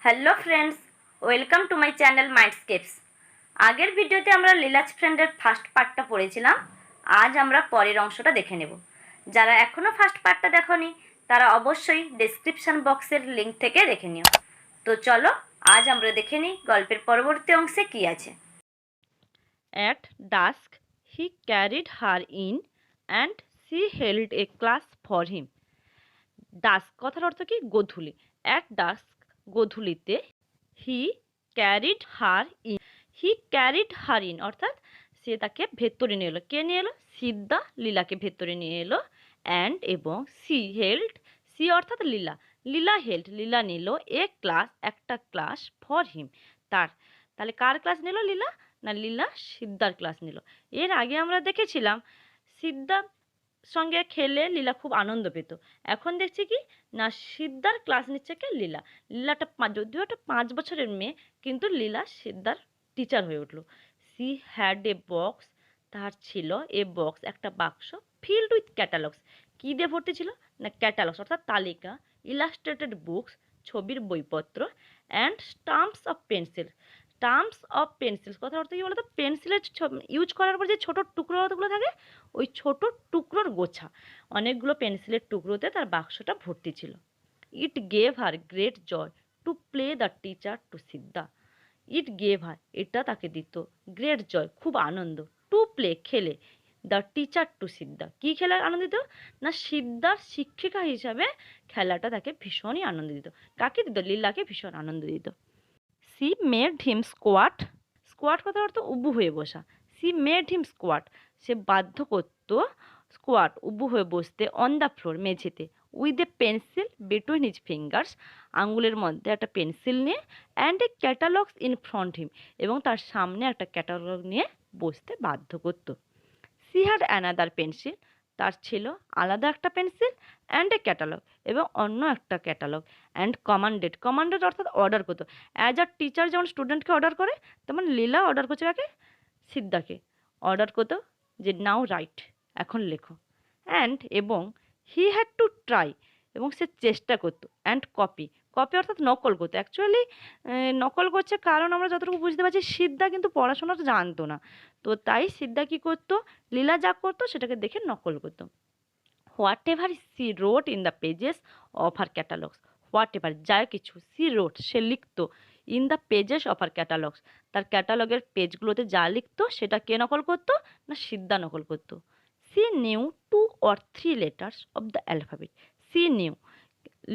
Hello friends, welcome to my channel Mindscapes. আগের ভিডিওতে আমরা লীলাজ ফ্রেন্ডের ফার্স্ট পার্টটা পড়েছিলাম। আজ আমরা পরের অংশটা দেখে নেব। যারা এখনও ফার্স্ট পার্টটা দেখোনি তারা অবশ্যই ডেসক্রিপশন বক্সের লিঙ্ক থেকে দেখে নিও। তো চলো আজ আমরা দেখে নিই গল্পের পরবর্তী অংশে কী আছে। At dusk he carried her in and she held a class for him. Dusk কথার অর্থ কি? গোধূলি। অ্যাট ডাস্ক গোধূলিতে, he carried her in, he carried her in অর্থাৎ সে তাকে ভেতরে নিয়ে এলো। কে নিয়ে এলো? সিদ্ধা লীলাকে ভেতরে নিয়ে এলো। অ্যান্ড এবং সি হেল্ড, সি অর্থাৎ লীলা, লীলা হেল্ড লীলা নিল এ ক্লাস একটা ক্লাস ফর হিম তার। তাহলে কার ক্লাস নিল লীলা? না, লীলা সিদ্ধার ক্লাস নিল। এর আগে আমরা দেখেছিলাম সিদ্ধা সঙ্গে খেলে লীলা খুব আনন্দ পেত। এখন দেখছি কি না, সিদ্ধার ক্লাস নিচ্ছে কে? লীলা। লীলাটা যদিও একটা 5 বছরের মেয়ে, কিন্তু লীলা সিদ্ধার টিচার হয়ে উঠলো। সি হ্যাড এ বক্স, তার ছিল এ বক্স একটা বাক্স, ফিল্ড উইথ ক্যাটালগস। কী দিয়ে ভর্তি ছিল? না, ক্যাটালগস অর্থাৎ তালিকা, ইলাস্ট্রেটেড বুকস ছবির বইপত্র, and stamps of pencil. Stamps of pencils কথার অর্থ কী বলতো? পেন্সিলের ইউজ করার পর যে ছোটো টুকরোগুলো থাকে, ওই ছোট টুকরোর গোছা, অনেকগুলো পেন্সিলের টুকরোতে তার বাক্সটা ভর্তি ছিল। It gave her great joy to play the teacher to Siddha. It gave her এটা তাকে দিত, গ্রেট জয় খুব আনন্দ, টু প্লে খেলে, দ্য টিচার টু সিদ্ধা কী খেলার আনন্দ দিত? না, সিদ্ধার শিক্ষিকা হিসাবে খেলাটা তাকে ভীষণই আনন্দ দিত। কাকে দিত? লীলাকে ভীষণ আনন্দ দিত। She made him squat, squat কথার অর্থ উবু হয়ে বসা। সি মেড হিম স্কোয়াট সে বাধ্য করতো স্কোয়াট উবু হয়ে বসতে অন দ্য ফ্লোর মেঝেতে, with a pencil between his fingers আঙ্গুলের মধ্যে একটা পেন্সিল নিয়ে, and a catalogues in front him এবং তার সামনে একটা ক্যাটালগ নিয়ে বসতে বাধ্য করতো। সি হ্যাড অ্যানাদার পেন্সিল তার ছিল আলাদা একটা পেন্সিল, অ্যান্ড এ ক্যাটালগ এবং অন্য একটা ক্যাটালগ, অ্যান্ড কমান্ডেড, কমান্ডেড অর্থাৎ অর্ডার করতো। অ্যাজ আ টিচার যেমন স্টুডেন্টকে অর্ডার করে, তেমন লীলা অর্ডার করছে কাকে? সিদ্ধাকে অর্ডার করতো যে নাও রাইট, এখন লেখো। অ্যান্ড এবং হি হ্যাড টু ট্রাই এবং সে চেষ্টা করতো, অ্যান্ড কপি, কপি অর্থাৎ নকল করতো। অ্যাকচুয়ালি নকল করছে কারণ আমরা যতটুকু বুঝতে পারছি সিদ্ধা কিন্তু পড়াশোনাটা জানতো না, তো তাই সিদ্ধা কী করতো? লীলা যা করতো সেটাকে দেখে নকল করতো। Whatever she wrote in the pages of her catalogues, whatever যা কিছু, সি রোট সে লিখতো, in the pages of her catalogues তার ক্যাটালগের পেজগুলোতে যা লিখতো সেটা কে নকল করতো? না, সিদ্ধা নকল করতো। She knew 2 or 3 letters of the alphabet, she knew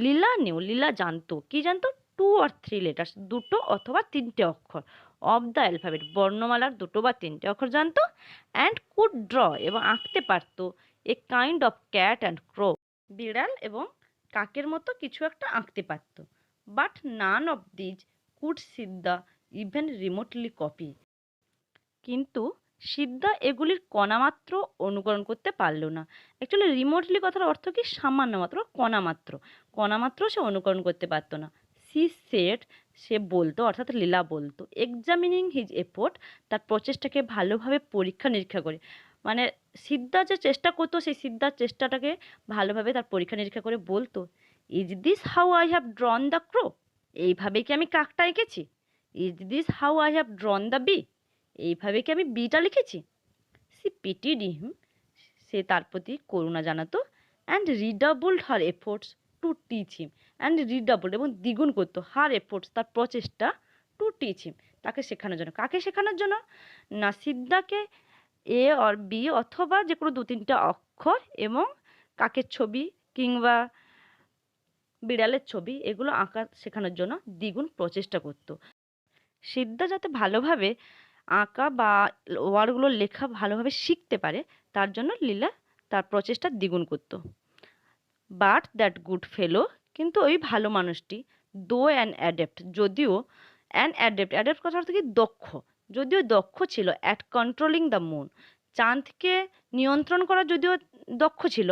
Leela knew Leela জানতো, কি জানতো? 2 or 3 letters দুটো অথবা তিনটে অক্ষর, অফ দ্য অ্যালফাবেট বর্ণমালার দুটো বা তিনটে অক্ষর জানতো। অ্যান্ড কুড ড্র এবং আঁকতে পারতো a kind of cat and crow বিড়াল এবং কাকের মতো কিছু একটা আঁকতে পারতো। But none of these could Siddha even remotely copy, কিন্তু সিদ্ধা এগুলির কণামাত্র অনুকরণ করতে পারল না। অ্যাকচুয়ালি রিমোটলি কথার অর্থ কি? সামান্য মাত্র, কণামাত্র, কণামাত্র সে অনুকরণ করতে পারতো না। সি সেড সে বলতো অর্থাৎ লীলা বলতো, এক্সামিনিং হিজ এফোর্ট তার প্রচেষ্টাকে ভালোভাবে পরীক্ষা নিরীক্ষা করে, মানে সিদ্ধা যে চেষ্টা করতো সেই সিদ্ধার চেষ্টাটাকে ভালোভাবে তার পরীক্ষা নিরীক্ষা করে বলতো, is this how I have drawn the crow, এইভাবে কি আমি কাকটা এঁকেছি? Is this how I have drawn the bee, এইভাবে কি আমি বিটা লিখেছি? সি পিটিড হিম সে তার প্রতি করুণা জানাতো, and redoubled her efforts to teach him, and redoubled এবং দ্বিগুণ করতো হার এফোর্টস তার প্রচেষ্টা, টু টিচ হিম তাকে শেখানোর জন্য। কাকে শেখানোর জন্য? না, সিদ্ধাকে এ অর বি অথবা যে কোনো 2-3টা অক্ষর এবং কাকের ছবি কিংবা বিড়ালের ছবি এগুলো আঁকা শেখানোর জন্য দ্বিগুণ প্রচেষ্টা করতো। সিদ্ধা যাতে ভালোভাবে আঁকা বা ওয়ার্ডগুলো লেখা ভালোভাবে শিখতে পারে, তার জন্য লীলা তার প্রচেষ্টা দ্বিগুণ করত। বাট দ্যাট গুড ফেলো কিন্তু ওই ভালো মানুষটি, দো অ্যান অ্যাডেপ্ট যদিও, অ্যান অ্যাডেপ্ট, অ্যাডেপ্ট কথা অর্থ কি? দক্ষ, যদিও দক্ষ ছিল অ্যাট কন্ট্রোলিং দ্য মুন চাঁদকে নিয়ন্ত্রণ করা যদিও দক্ষ ছিল,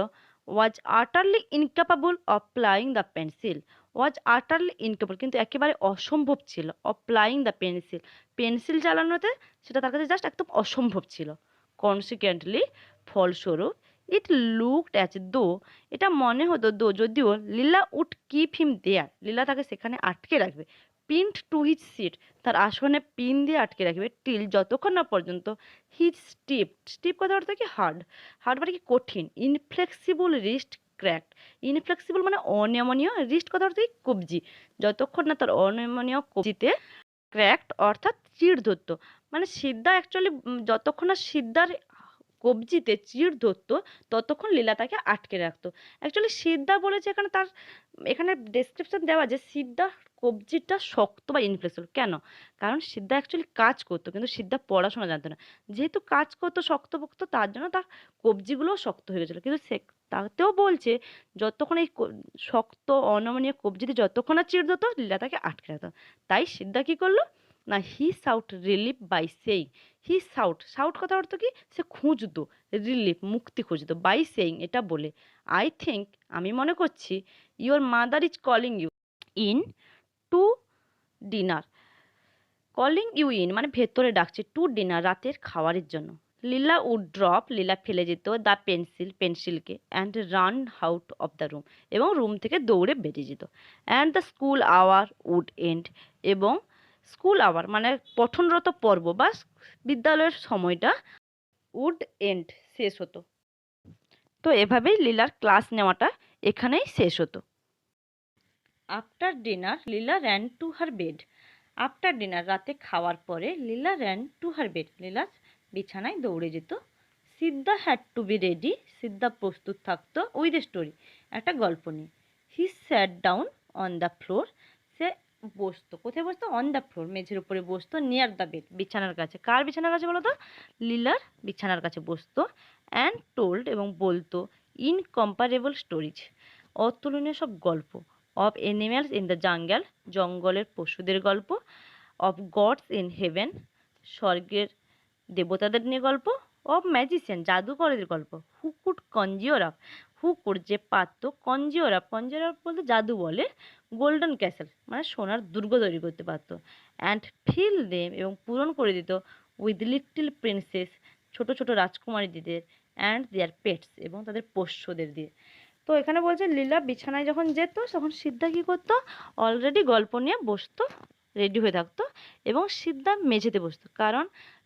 was utterly incapable of plying the pencil, was utterly incapable কিন্তু একেবারে অসম্ভব ছিল, অপ্লাইং দ্য পেন্সিল পেন্সিল চালানোতে সেটা তার কাছে জাস্ট একদম অসম্ভব ছিল। কনসিকুয়েন্টলি ফলস্বরূপ, ইট লুকড অ্যাজ দো এটা মনে হতো দো যদিও লীলা উড কিপ হিম দেয়ার লীলা তাকে সেখানে আটকে রাখবে, পিনড টু হিজ সিট, তার আসনে পিন দিয়ে আটকে রাখবে, টিল যতক্ষণ না পর্যন্ত হিজ স্টিপ, স্টিপ কথা অর্থ কি হার্ড, হার্ড মানে কি কঠিন, ইনফ্লেক্সিবল রিস্ট ক্র্যাকড, ইনফ্লেক্সিবল মানে অনমনীয়, রিস্ট কথা অর্থ কি কবজি, যতক্ষণ না তার অনমনীয় কবজিতে ক্র্যাকড অর্থাৎ চিড় ধরতো, মানে সিদ্ধা অ্যাকচুয়ালি যতক্ষণ না সিদ্ধার কবজিতে চিড় ধরতো ততক্ষণ লীলা তাকে আটকে রাখতো। অ্যাকচুয়ালি সিদ্ধা বলেছে এখানে, তার এখানে ডেসক্রিপশন দেওয়া যে সিদ্ধা কবজিটা শক্ত বা ইনফ্লেক্সিবল কেন, কারণ সিদ্ধা অ্যাকচুয়ালি কাজ করতো কিন্তু সিদ্ধা পড়াশোনা জানতো না, যেহেতু কাজ করতো শক্তপোক্ত তার জন্য তার কবজিগুলোও শক্ত হয়ে গেছিলো, কিন্তু সে তাতেও বলছে যতক্ষণ এই শক্ত অনমনীয় কবজিতে যতক্ষণ না চিড় ধরতো লীলা তাকে আটকে রাখতো। তাই সিদ্ধা কি করলো না, হি সাউট রিলিফ বাই সেইং, হি সাউট, সাউট কথা অর্থ কি সে খুঁজতো, রিলিফ মুক্তি খুঁজতো, বাই সেইং এটা বলে, আই থিঙ্ক আমি মনে করছি, your mother is calling you in to dinner, calling you in মানে ভেতরে ডাকছে, টু ডিনার রাতের খাবারের জন্য। লীলা উড ড্রপ, লীলা ফেলে যেত দ্য পেন্সিল, পেন্সিলকে, and run out of the room, এবং রুম থেকে দৌড়ে বেরিয়ে যেত। And the school hour would end, এবং স্কুল আওয়ার মানে পঠনরত পর্ব বা বিদ্যালয়ের সময়টা উড এন্ড শেষ হতো। তো এভাবেই লীলার ক্লাস নেওয়াটা এখানেই শেষ হতো। After dinner Leela ran to her bed, after dinner রাতে খাওয়ার পরে Leela ran to her bed, Leela বিছানায় দৌড়ে যেত। Siddha had to be ready, Siddha প্রস্তুত থাকতো উইথ এ স্টোরি, একটা গল্প নিয়ে। He sat down on the floor, সে বসতো, কোথায় বসতো, অন দ্য ফ্লোর মেঝের উপরে বসতো, নিয়ার দ্য বেড বিছানার কাছে, কার বিছানার কাছে বলো তো, লীলার বিছানার কাছে বসতো। অ্যান্ড টোল্ড এবং বলতো ইনকম্পারেবল স্টোরিজ, অতুলনীয় সব গল্প, of animals in the jungle, জঙ্গলের পশুদের গল্প, অফ গডস ইন হেভেন, স্বর্গের দেবতাদের নিয়ে গল্প, অফ ম্যাজিশিয়ান জাদুকরদের গল্প, who could conjure up, who could যে পারতো, কনজিওর আপ, কনজিওর আপ বলতে জাদু বলে, গোল্ডেন ক্যাসেল মানে সোনার দুর্গ তৈরি করতে পারতো। অ্যান্ড ফিল দেম এবং পূরণ করে দিত উইথ লিটল প্রিন্সেস, ছোট ছোট রাজকুমারীদের, অ্যান্ড দেয়ার পেটস এবং তাদের পোষ্যদের দিয়ে। তো এখানে বলছে লীলা বিছানায় যখন যেত তখন সিদ্ধা কী করতো, অলরেডি গল্প নিয়ে বসতো, রেডি হয়ে থাকতো, এবং সিদ্ধা মেঝেতে বসতো, কারণ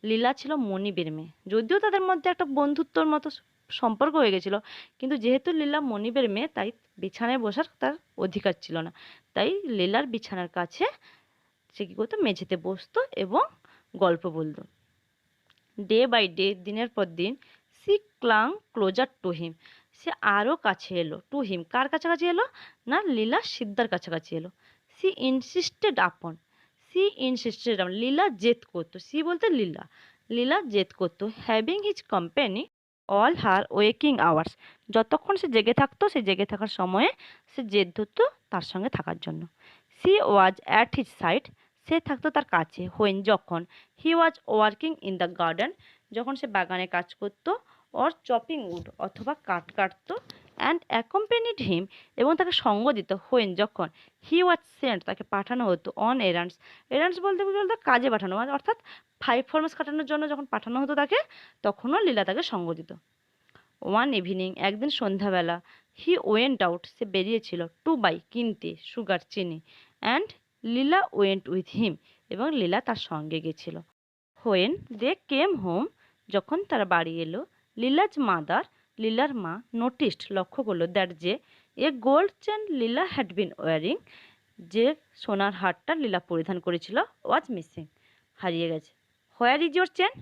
লীলা ছিল মনিবের মেয়ে, যদিও তাদের মধ্যে একটা বন্ধুত্বর মতো সম্পর্ক হয়ে গেছিলো, কিন্তু যেহেতু লীলা মনিবের মেয়ে তাই বিছানায় বসার তার অধিকার ছিল না, তাই লীলার বিছানার কাছে সে কী করতো, মেঝেতে বসতো এবং গল্প বলতো। ডে বাই ডে দিনের পর দিন, she clung closer to him, সে আরও কাছে এলো, টু হিম কার কাছাকাছি এলো না, লীলা সিদ্ধার কাছাকাছি এলো। সি ইনসিস্টেড আপন, সি ইনসিস্টেড আপন লীলা জেদ করতো, সি বলতে লীলা, লীলা জেদ করতো, having his company all her waking hours, যতক্ষণ সে জেগে থাকতো সে জেগে থাকার সময়ে সে জেদ ধরতো তার সঙ্গে থাকার জন্য। She was at his side, সে থাকতো তার কাছে, হোয়েন যখন, he was working in the garden, যখন সে বাগানে কাজ করতো, অর চপিং উড অথবা কাঠ কাটতো, অ্যান্ড অ্যাকম্পেনিড হিম এবং তাকে সঙ্গ দিত, হোয়েন যখন, হি ওয়াজ সেন্ট তাকে পাঠানো হতো, অন এরান্ডস, এরান্ডস বলতে বলতে কাজে পাঠানো মানে অর্থাৎ 5 ফরমাস কাটানোর জন্য যখন পাঠানো হতো তাকে, তখনও লীলা তাকে সঙ্গ দিত। ওয়ান ইভিনিং একদিন সন্ধ্যাবেলা, হি ওয়েন্ট আউট সে বেরিয়েছিল, টু বাই কিনতে, সুগার চিনি, and Leela went with him এবং লীলা তার সঙ্গে গেছিল। হোয়েন দে কেম হোম যখন তারা বাড়ি এলো, লীলাজ মাদার লীলার মা নোটিসড লক্ষ্য করলো, দ্যাট যে a gold chain Leela had been wearing, যে সোনার হারটা লীলা পরিধান করেছিল, ওয়াজ মিসিং হারিয়ে গেছে। হোয়ার ইজ ইয়োর চেন,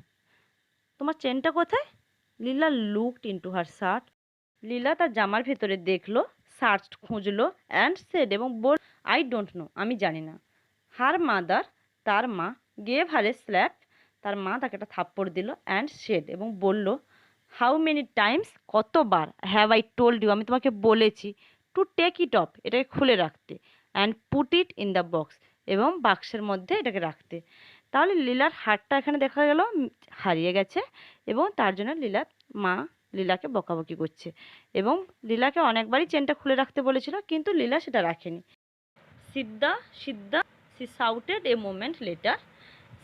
তোমার চেনটা কোথায়। লীলা লুকড ইন্টু হার শার্ট, লীলা তার জামার ভেতরে দেখলো, সার্চ খুঁজলো, অ্যান্ড সেড এবং বল, আই ডোন্ট নো আমি জানি না। হার মাদার তার মা, গেভ হার এ স্ল্যাপ তার মা তাকে একটা থাপ্পড় দিল, অ্যান্ড সেড এবং বলল, হাউ মেনি টাইমস কতবার, হ্যাভ আই টোল্ড ইউ আমি তোমাকে বলেছি, টু টেক ইট অফ এটাকে খুলে রাখতে, and put it in the box এবং বাক্সের মধ্যে এটাকে রাখতে। তাহলে লীলার হারটা এখানে দেখা গেল হারিয়ে গেছে, এবং তার জন্য লীলার মা লীলাকে বকাবকি করছে, এবং লীলাকে অনেকবারই চেনটা খুলে রাখতে বলেছিল কিন্তু লীলা সেটা রাখেনি। Siddha Siddha she shouted a moment later,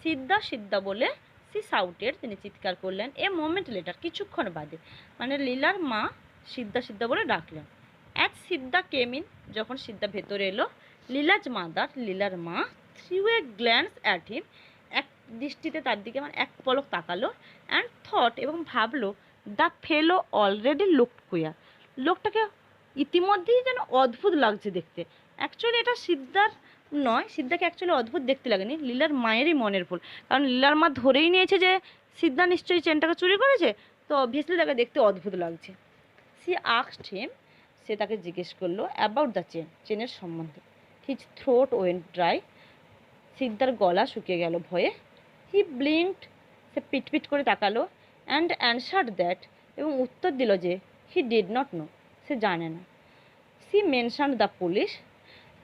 Siddha Siddha বলে সি সাউটেড তিনি চিৎকার করলেন, এ মোমেন্ট লেটার কিছুক্ষণ বাদে, মানে লীলার মা সিদ্ধা সিদ্ধা বলে ডাকলেন। অ্যাজ সিদ্ধা কেম ইন যখন সিদ্ধা ভেতরে এলো, লীলাজ মাদার লীলার মা threw a glance at him, এক দৃষ্টিতে তার দিকে মানে এক পলক তাকালো, অ্যান্ড থট এবং ভাবলো দ্য ফেলো অলরেডি লুকড কুয়ার, লোকটাকে ইতিমধ্যেই যেন অদ্ভুত লাগছে দেখতে। অ্যাকচুয়ালি এটা সিদ্ধার নয়, সিদ্ধাকে অ্যাকচুয়ালি অদ্ভুত দেখতে লাগেনি, লীলার মায়েরই মনের ভুল। কারণ লীলার মা ধরেই নিয়েছে যে সিদ্ধা নিশ্চয়ই চেনটাকে চুরি করেছে, তো অবভিয়াসলি তাকে দেখতে অদ্ভুত লাগছে। সি আস্কড হিম, সে তাকে জিজ্ঞেস করলো অ্যাবাউট দ্য চেন, চেনের সম্বন্ধে। হিজ থ্রোট ওয়েন্ট ড্রাই, সিদ্ধার গলা শুকিয়ে গেল ভয়ে। হি ব্লিঙ্কড, সে পিটপিট করে তাকালো, অ্যান্ড অ্যানসার্ড দ্যাট, এবং উত্তর দিল যে হি ডিড নট নো, সে জানে না। সি মেনশন দ্য পুলিশ,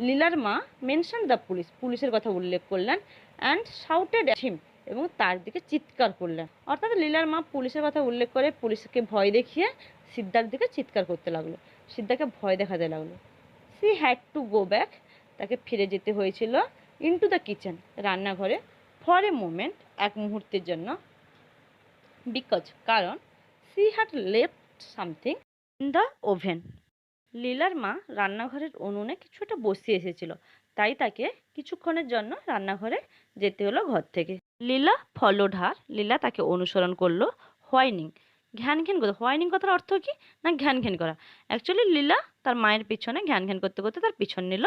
লীলার মা মেনশন দ্য পুলিশ, পুলিশের কথা উল্লেখ করলেন, অ্যান্ড শাউটেড অ্যাট হিম, এবং তার দিকে চিৎকার করলেন। অর্থাৎ লীলার মা পুলিশের কথা উল্লেখ করে পুলিশকে ভয় দেখিয়ে সিদ্ধার দিকে চিৎকার করতে লাগলো, সিদ্ধাকে ভয় দেখাতে লাগলো। She had to go back, তাকে ফিরে যেতে হয়েছিল ইনটু দ্য কিচেন, রান্নাঘরে, ফর এ মোমেন্ট, এক মুহূর্তের জন্য। বিকজ, কারণ she had left something in the oven, লীলার মা রান্নাঘরের উনুনে কিছু একটা বসিয়ে এসেছিল, তাই তাকে কিছুক্ষণের জন্য রান্নাঘরে যেতে হলো ঘর থেকে। লীলা ফলোড হার, লীলা তাকে অনুসরণ করলো। হোয়াইনিং, ঘ্যান ঘ্যান করতে, হোয়াইনিং কথার অর্থ কি না ঘ্যান ঘ্যান করা। অ্যাকচুয়ালি লীলা তার মায়ের পিছনে ঘ্যান ঘ্যান করতে করতে তার পিছন নিল।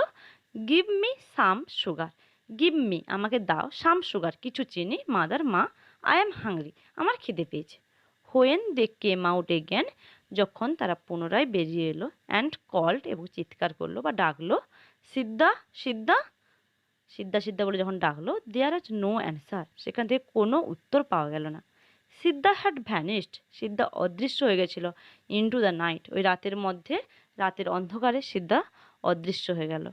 Give me some sugar, give me আমাকে দাও, সাম সুগার কিছু চিনি, মাদার মা, আই এম হাংরি আমার খিদে পেয়েছে। When they came out again, যখন তারা পুনরায় বেরিয়ে এলো, অ্যান্ড কল্ড এবং চিৎকার করলো বা ডাকলো, সিদ্ধা সিদ্ধা, সিদ্ধা সিদ্ধা বলে যখন ডাকলো, দেয়ার ইজ নো অ্যান্সার, সেখান থেকে কোনো উত্তর পাওয়া গেল না। সিদ্ধা হ্যাড ভ্যানিশড, সিদ্ধা অদৃশ্য হয়ে গেছিল। ইনটু দ্য নাইট, ওই রাতের মধ্যে, রাতের অন্ধকারে সিদ্ধা অদৃশ্য হয়ে গেল।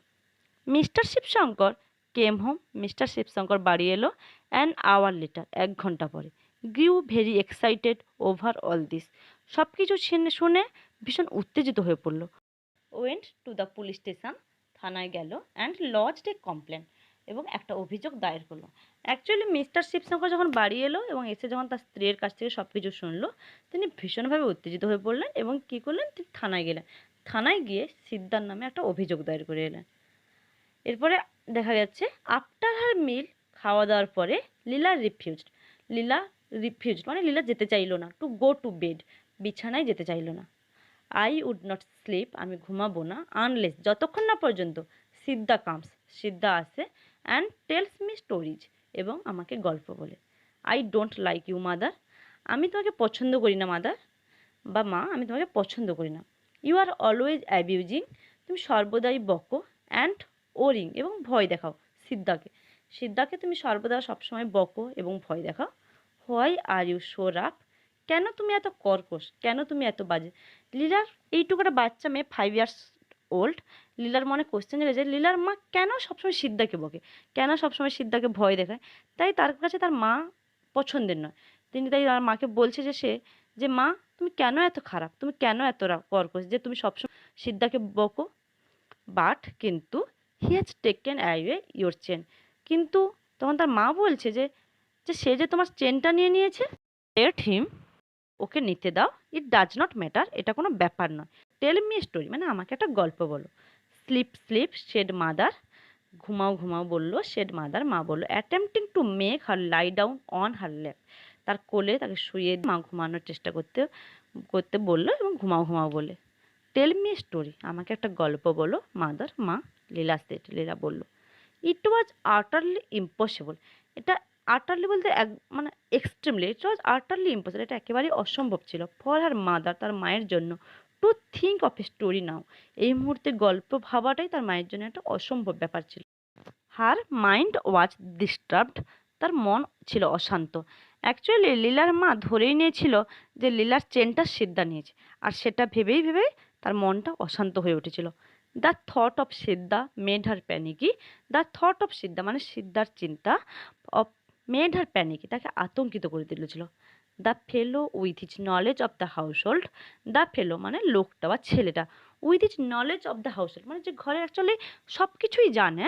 Mister Shivshankar came home, mister Shivshankar বাড়ি এলো। অ্যান আওয়ার লেটার, এক ঘন্টা পরে। Grew very excited over all this, সব কিছু শুনে ভীষণ উত্তেজিত হয়ে পড়ল। Went to the police station, থানায় গেল, অ্যান্ড লজড এ কমপ্লেন, এবং একটা অভিযোগ দায়ের করলো। অ্যাকচুয়ালি মিস্টার শিবশঙ্কর যখন বাড়ি এলো এবং এসে যখন তার স্ত্রীর কাছ থেকে সব কিছু শুনলো, তিনি ভীষণভাবে উত্তেজিত হয়ে পড়লেন এবং কী করলেন, তিনি থানায় গেলেন। থানায় গিয়ে সিদ্ধার নামে একটা অভিযোগ দায়ের করে এলেন। এরপরে দেখা যাচ্ছে আফটার হার মিল, খাওয়া দাওয়ার পরে, লীলা রিফিউজড, লীলা রিফিউজড মানে লীলা যেতে চাইলো না, টু গো টু বেড, বিছানায় যেতে চাইলো না। আই উড নট স্লিপ, আমি ঘুমাবো না, আনলেস যতক্ষণ না পর্যন্ত, সিদ্ধা কামস, সিদ্ধা আসে, অ্যান্ড টেলস মি স্টোরিজ, এবং আমাকে গল্প বলে। I don't like you mother, আমি তোমাকে পছন্দ করি না মাদার, বা মা আমি তোমাকে পছন্দ করি না। ইউ আর অলওয়েজ অ্যাবিউজিং, তুমি সর্বদাই বকো, অ্যান্ড ওরিং এবং ভয় দেখাও সিদ্ধাকে, সিদ্ধাকে তুমি সর্বদা সবসময় বকো এবং ভয় দেখাও। Why are you so rough, কেন তুমি এত কর্কশ, কেন তুমি এত বাজে। লীলার এইটুকু একটা বাচ্চা মেয়ে, 5 ইয়ার্স ওল্ড, লীলার মনে কোশ্চেন জেগেছে লীলার মা কেন সবসময় সিদ্ধাকে বকে, কেন সবসময় সিদ্ধাকে ভয় দেখায়। তাই তার কাছে তার মা পছন্দের নয়। তিনি তাই তার মাকে বলছে যে যে মা তুমি কেন এত খারাপ, তুমি কেন এত কর্কশ যে তুমি সবসময় সিদ্ধাকে বকো। বাট কিন্তু he has taken away your chain, কিন্তু তখন তার মা বলছে যে যে সে যে তোমার চেনটা নিয়ে নিয়েছে, লেট হিম, ওকে নিতে দাও, ইট ডাজ নট ম্যাটার, এটা কোনো ব্যাপার নয়। টেল মি স্টোরি, মানে আমাকে একটা গল্প বলো। স্লিপ স্লিপ সেড মাদার, ঘুমাও ঘুমাও বললো সেড মাদার, মা বললো। Attempting to make her lie down on her lap, তার কোলে তাকে শুয়ে মা ঘুমানোর চেষ্টা করতে করতে বললো এবং ঘুমাও ঘুমাও বলে। টেল মি স্টোরি, আমাকে একটা গল্প বলো মাদার, মা, লীলা সেড, লীলা বলল। ইট ওয়াজ আটারলি ইম্পসিবল, এটা আটারলি বলতে এক মানে এক্সট্রিমলি, ইট ওয়াজ আটারলি ইম্পসিবল, এটা একেবারেই অসম্ভব ছিল। ফর হার মাদার, তার মায়ের জন্য, to think of a story now, এই মুহূর্তে গল্প ভাবাটাই তার মায়ের জন্য একটা অসম্ভব ব্যাপার ছিল। হার মাইন্ড ওয়াজ ডিস্টার্বড, তার মন ছিল অশান্ত। অ্যাকচুয়ালি লীলার মা ধরেই নিয়েছিল যে লীলার চেনটা সিদ্ধা নিয়েছে, আর সেটা ভেবেই ভেবেই তার মনটা অশান্ত হয়ে উঠেছিল। The thought of Siddha made her panicky, the thought of Siddha মানে সিদ্ধার চিন্তা, অফ মেড হার প্যানিকি তাকে আতঙ্কিত করে তুলেছিল। The fellow with his knowledge of the house hold, the ফেলো মানে লোকটা বা ছেলেটা, with his knowledge of the house hold মানে যে ঘরে অ্যাকচুয়ালি সব কিছুই জানে,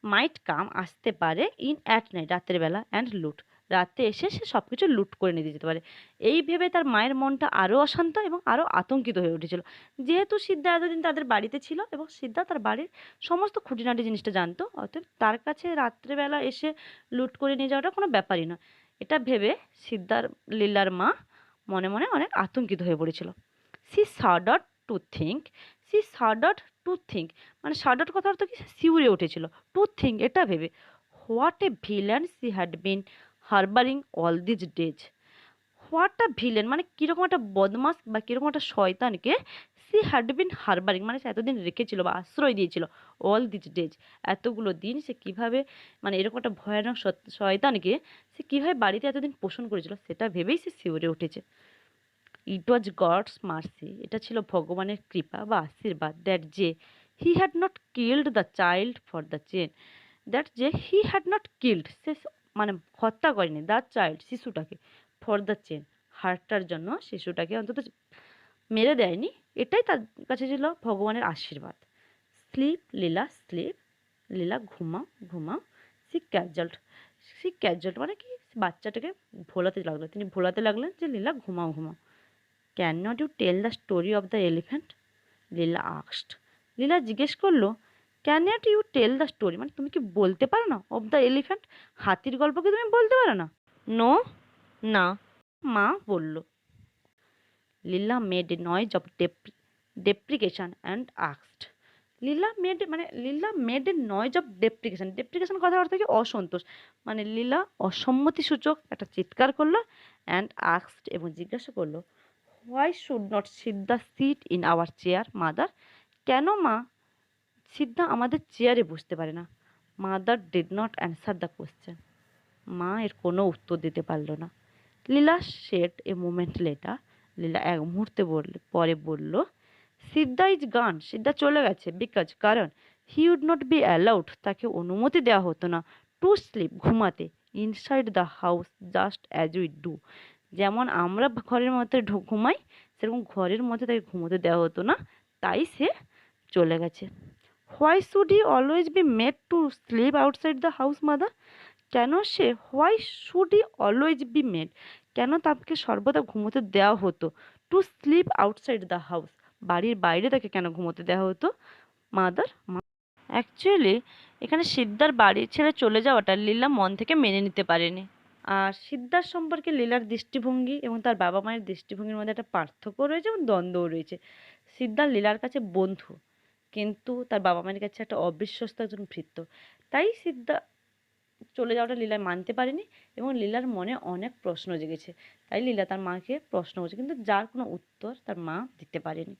মাইট কাম আসতে পারে, ইন অ্যাট নাইট রাতের বেলা, অ্যান্ড লুট রাতে এসে সে সব কিছু লুট করে নিয়ে যেতে পারে। এই ভেবে তার মায়ের মনটা আরও অশান্ত এবং আরও আতঙ্কিত হয়ে উঠেছিল। যেহেতু সিদ্ধা এতদিন তাদের বাড়িতে ছিল এবং সিদ্ধা তার বাড়ির সমস্ত খুঁটিনাটি জিনিসটা জানতো, অতএব তার কাছে রাত্রেবেলা এসে লুট করে নিয়ে যাওয়াটা কোনো ব্যাপারই নয়। এটা ভেবে সিদ্ধার লীলার মা মনে মনে অনেক আতঙ্কিত হয়ে পড়েছিল। She shuddered to think, she shuddered to think, মানে শাডার্ড কথার অর্থ কি, শিউরে উঠেছিল। টু থিঙ্ক, এটা ভেবে, what a villain she had been হারবারিং all this days. What a villain মানে কীরকম একটা বদমাস বা কীরকম একটা শয়তানকে সি হ্যাড বিন হারবারিং মানে সে এতদিন রেখেছিল বা আশ্রয় দিয়েছিল। অল দিস ডেজ, এতগুলো দিন সে কিভাবে, মানে এরকম একটা ভয়ানক শয়তানকে সে কীভাবে বাড়িতে এতদিন পোষণ করেছিল সেটা ভেবেই সে শিউরে উঠেছে। ইট ওয়াজ গডস মার্সি, এটা ছিল ভগবানের কৃপা বা আশীর্বাদ, দ্যাট যে he had not killed the child for the chain, that যে হি হ্যাড নট কিল্ড, সে মানে হত্যা করেনি, দ্য চাইল্ড শিশুটাকে, ফর দ্য চেন হার্টটার জন্য শিশুটাকে অন্তত মেরে দেয়নি, এটাই তার কাছে ছিল ভগবানের আশীর্বাদ। স্লিপ লীলা স্লিপ, লীলা ঘুমাও ঘুমাও। সি ক্যাজল্ট মানে কি, বাচ্চাটাকে ভোলাতে লাগলো, তিনি ভোলাতে লাগলেন যে লীলা ঘুমাও ঘুমাও। Can not you tell the story of the elephant, Leela আক্সড, লীলা জিজ্ঞেস করলো can not you tell the story মানে তুমি কি বলতে পারো না, অফ দ্য এলিফ্যান্ট হাতির গল্প কি তুমি বলতে পারো না? নো, না, মা বলল। Leela made a noise of deprecation and আক্সড, Leela made a noise of deprecation, deprecation কথার অর্থ কি, অসন্তোষ, মানে লীলা অসম্মতিসূচক একটা চিৎকার করলো, অ্যান্ড আক্সড এবং জিজ্ঞাসা করলো, why should not Siddha sit in our chair mother, কেন মা সিদ্ধা আমাদের চেয়ারে বসতে পারে না? Mother did not answer the question, মা এর কোনো উত্তর দিতে পারল না। Leela said a moment later, Leela এক মুহূর্তে পরে বলল, সিদ্ধা ইজ গান, সিদ্ধা চলে গেছে, বিকজ কারণ he would not be allowed, তাকে অনুমতি দেওয়া হতো না, টু স্লিপ ঘুমাতে, inside the house just as we do, যেমন আমরা ঘরের মধ্যে ঘুমাই সেরকম ঘরের মধ্যে তাকে ঘুমোতে দেওয়া হতো না, তাই সে চলে গেছে। Why should he always be made to sleep outside the house mother, কেন সে, why should he always be made, কেন তাকে সর্বদা ঘুমোতে দেওয়া হতো, to sleep outside the house, বাড়ির বাইরে তাকে কেন ঘুমোতে দেওয়া হতো, মাদার। অ্যাকচুয়ালি এখানে সিদ্ধার বাড়ি ছেড়ে চলে যাওয়াটা লীলা মন থেকে মেনে নিতে পারেনি। আর সিদ্ধার সম্পর্কে লীলার দৃষ্টিভঙ্গি এবং তার বাবা মায়ের দৃষ্টিভঙ্গির মধ্যে একটা পার্থক্য রয়েছে এবং দ্বন্দ্বও রয়েছে। সিদ্ধা লীলার কাছে বন্ধু, কিন্তু তার বাবা মায়ের কাছে একটা অবিশ্বস্ত একজন ভৃত্য, তাই সিদ্ধা চলে যাওয়াটা লীলা মানতে পারেনি এবং লীলার মনে অনেক প্রশ্ন জেগেছে, তাই লীলা তার মাকে প্রশ্ন করছে কিন্তু যার কোনো উত্তর তার মা দিতে পারেনি।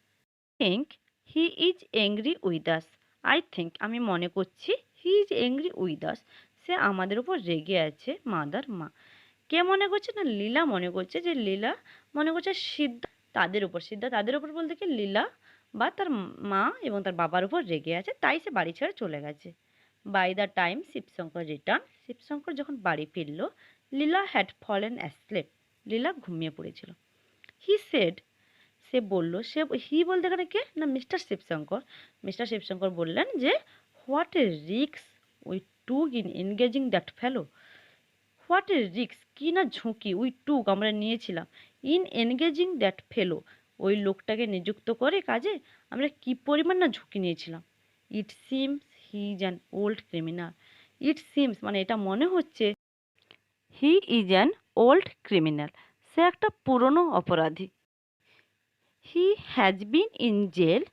Think he is angry with us, I think আমি মনে করছি, he is angry with us, সে আমাদের উপর রেগে আছে, মাদার মা। কে মনে করছে না, লীলা মনে করছে, যে লীলা মনে করছে সিদ্ধা তাদের উপর, সিদ্ধা তাদের উপর বলতে কি লীলা বা তার মা এবং তার বাবার উপর রেগে আছে, তাই সে বাড়ি ছেড়ে চলে গেছে। By the time Shivshankar return, Shivshankar যখন বাড়ি ফিরল, লীলা হ্যাড ফলেন অ্যাসলেপ, লীলা ঘুমিয়ে পড়েছিল। হি সেড, সে বলল, সে হি বলতে এখানে কে না, মিস্টার শিবশঙ্কর। মিস্টার শিবশঙ্কর বললেন যে হোয়াট এ রিক্স we took in engaging that fellow, what a রিক্স কি না ঝুঁকি, উই টুক আমরা নিয়েছিলাম, ইন এনগেজিং দ্যাট ফেলো ওই লোকটাকে নিযুক্ত করে কাজে আমরা কি পরিমাণ না ঝুঁকি নিয়েছিলাম। It seems he is an old criminal, it seems মানে এটা মনে হচ্ছে, he is an old criminal সে একটা পুরনো অপরাধী। He has been in jail,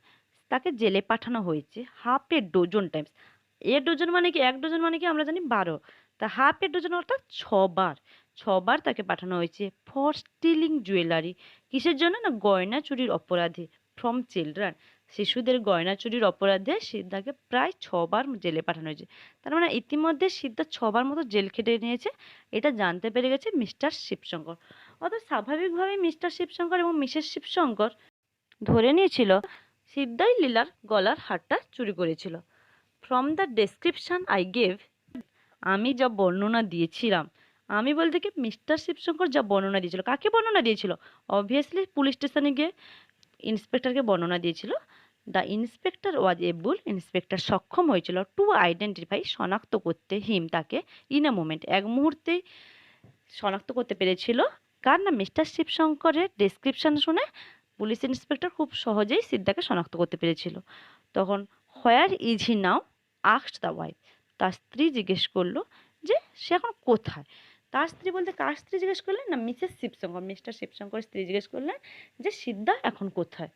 তাকে জেলে পাঠানো হয়েছে half a dozen times, a dozen মানে কি, এক ডজন মানে কি আমরা জানি 12, তা হাফ এ ডজন অর্থাৎ 6 বার, 6 বার তাকে পাঠানো হয়েছে। ফর স্টিলিং জুয়েলারি, কিসের জন্য না, গয়না চুরির অপরাধে, ফ্রম চিলড্রেন শিশুদের গয়না চুরির অপরাধে সিদ্ধাকে প্রায় 6 বার জেলে পাঠানো হয়েছে। তার মানে ইতিমধ্যে সিদ্ধা 6 বার মতো জেল খেটে নিয়েছে, এটা জানতে পেরে গেছে মিস্টার শিবশঙ্কর। অর্থাৎ স্বাভাবিকভাবেই মিস্টার শিবশঙ্কর এবং মিসেস শিবশঙ্কর ধরে নিয়েছিল সিদ্ধাই লীলার গলার হারটা চুরি করেছিল। From the description I gave, আমি যা বর্ণনা দিয়েছিলাম, আমি বলতে কি মিস্টার শিবশঙ্কর যা বর্ণনা দিয়েছিল, কাকে বর্ণনা দিয়েছিল, অবভিয়াসলি পুলিশ স্টেশনে গিয়ে ইন্সপেক্টরকে বর্ণনা দিয়েছিল। The inspector was able, inspector সক্ষম হয়েছিল টু আইডেন্টিফাই শনাক্ত করতে হিম তাকে, ইন আ মোমেন্ট এক মুহূর্তেই, শনাক্ত করতে পেরেছিল কার না মিস্টার শিবশঙ্করের ডেসক্রিপশন শুনে পুলিশ ইন্সপেক্টর খুব সহজেই সিদ্ধাকে শনাক্ত করতে পেরেছিল। তখন where is he now asked the wife, তার স্ত্রী জিজ্ঞেস করলো যে সে এখন কোথায়। তার স্ত্রী বলতে কার স্ত্রী জিজ্ঞেস করলেন না মিসেস শিবশঙ্কর, মিস্টার শিবশঙ্করের স্ত্রী জিজ্ঞেস করলেন যে সিদ্ধা এখন কোথায়।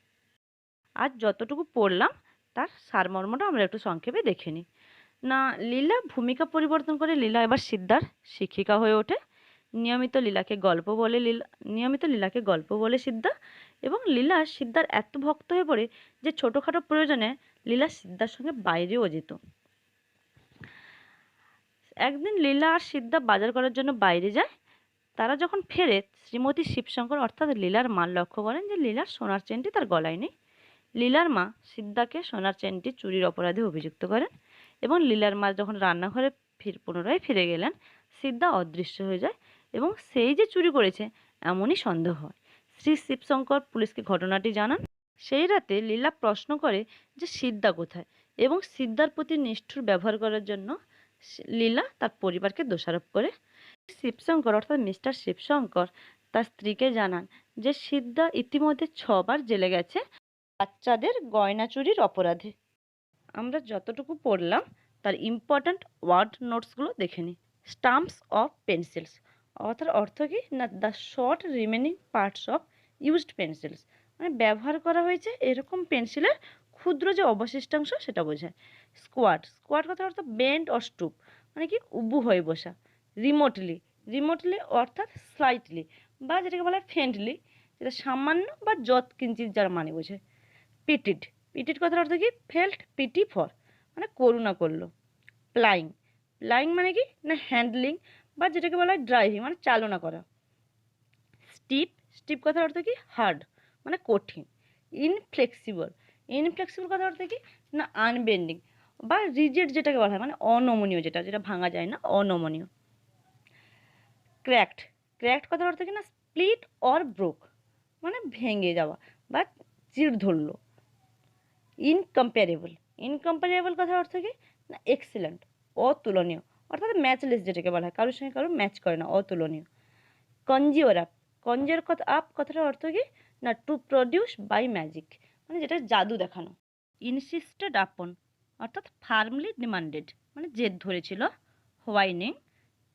আর যতটুকু পড়লাম তার সারমর্মটা আমরা একটু সংক্ষেপে দেখে নিই। না, লীলা ভূমিকা পরিবর্তন করে লীলা এবার সিদ্ধার শিক্ষিকা হয়ে ওঠে। নিয়মিত লীলাকে গল্প বলে সিদ্ধা, এবং লীলা সিদ্ধার এত ভক্ত হয়ে পড়ে যে ছোটোখাটো প্রয়োজনে লীলা সিদ্ধার সঙ্গে বাইরেও যেত। একদিন লীলা আর সিদ্ধা বাজার করার জন্য বাইরে যায়। তারা যখন ফেরে শ্রীমতী শিবশঙ্কর অর্থাৎ লীলার মা লক্ষ্য করেন যে লীলার সোনার চেনটি তার গলায় নেই। লীলার মা সিদ্ধাকে সোনার চেনটি চুরির অপরাধে অভিযুক্ত করেন, এবং লীলার মা যখন রান্নাঘরে পুনরায় ফিরে গেলেন সিদ্ধা অদৃশ্য হয়ে যায়, এবং সেই যে চুরি করেছে এমনই সন্দেহ হয়। শ্রী শিবশঙ্কর পুলিশকে ঘটনাটি জানান। সেই রাতে লীলা প্রশ্ন করে যে সিদ্ধা কোথায়, এবং সিদ্ধার প্রতি নিষ্ঠুর ব্যবহার করার জন্য লীলা তার পরিবারকে দোষারোপ করে। শিবশঙ্কর অর্থাৎ মিস্টার শিবশঙ্কর তার স্ত্রীকে জানান যে সিদ্ধা ইতিমধ্যে 6 বার জেলে গেছে বাচ্চাদের গয়না চুরির অপরাধে। আমরা যতটুকু পড়লাম তার ইম্পর্ট্যান্ট ওয়ার্ড নোটসগুলো দেখে নিই। স্টাম্পস অফ পেন্সিলস অর্থাৎ অর্থ কি না the short remaining parts of used pencils, মানে ব্যবহার করা হয়েছে এরকম পেন্সিলের ক্ষুদ্র যে অবশিষ্টাংশ সেটা বোঝায়। স্কোয়াট কথার অর্থ বেন্ড অর স্টুপ, মানে কি উবু হয়ে বসা। রিমোটলি অর্থাৎ স্লাইটলি বা যেটাকে বলা হয় ফ্রেন্ডলি, যেটা সামান্য বা যৎ কিঞ্চিৎ যার মানে বোঝায়। পিটিড কথার অর্থ কি ফেল্ট পিটি ফর, মানে করুণা করলো। প্লাইং মানে কি না হ্যান্ডলিং বা যেটাকে বলা হয় ড্রাইভিং, মানে চালনা করা। স্টিপ কথার অর্থ কি হার্ড, মানে কঠিন। ইনফ্লেক্সিবল কথার অর্থ কি না আনবেন্ডিং বা রিজিড, যেটাকে বলা হয় মানে অনমনীয়, যেটা ভাঙা যায় না, অনমনীয়। ক্র্যাকড কথার অর্থ কি না স্প্লিট অর ব্রোক, মানে ভেঙে যাওয়া বা চিড় ধরলো। ইনকম্পারেবল কথার অর্থ কি না এক্সিলেন্ট, অতুলনীয়, অর্থাৎ ম্যাচলেস, যেটাকে বলা হয় কারোর সঙ্গে কারো ম্যাচ করে না, অতুলনীয়। কনজিওর আপ কথাটার অর্থ কি না টু প্রডিউস বাই ম্যাজিক, মানে যেটা জাদু দেখানো। ইনসিস্টেড আপন অর্থাৎ ফার্মলি ডিমান্ডেড, মানে জেদ ধরেছিল। Whining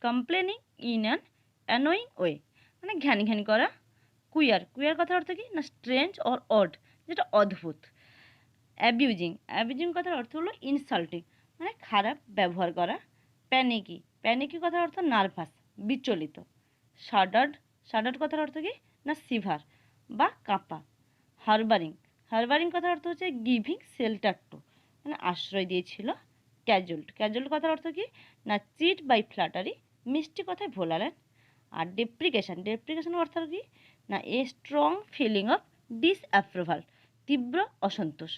complaining in an annoying way, মানে ঘ্যানি করা। কুয়ার কথার অর্থ কি না স্ট্রেঞ্জ অর অড, যেটা অদ্ভুত। অ্যাবিউজিং কথার অর্থ হলো ইনসাল্টিং, মানে খারাপ ব্যবহার করা। প্যানিকি কথার অর্থ নার্ভাস, বিচলিত। শাডার্ড কথার অর্থ কি না সিভার বা কাঁপা। হারবারিং কথার অর্থ হচ্ছে গিভিং শেল্টার টু, মানে আশ্রয় দিয়েছিল। ক্যাজুয়াল কথার অর্থ কি না চিট বাই ফ্ল্যাটারি, মিষ্টি কথায় ভোলালেন। আর ডেপ্রিকেশন অর্থ কি না a strong feeling of disapproval, তীব্র অসন্তোষ।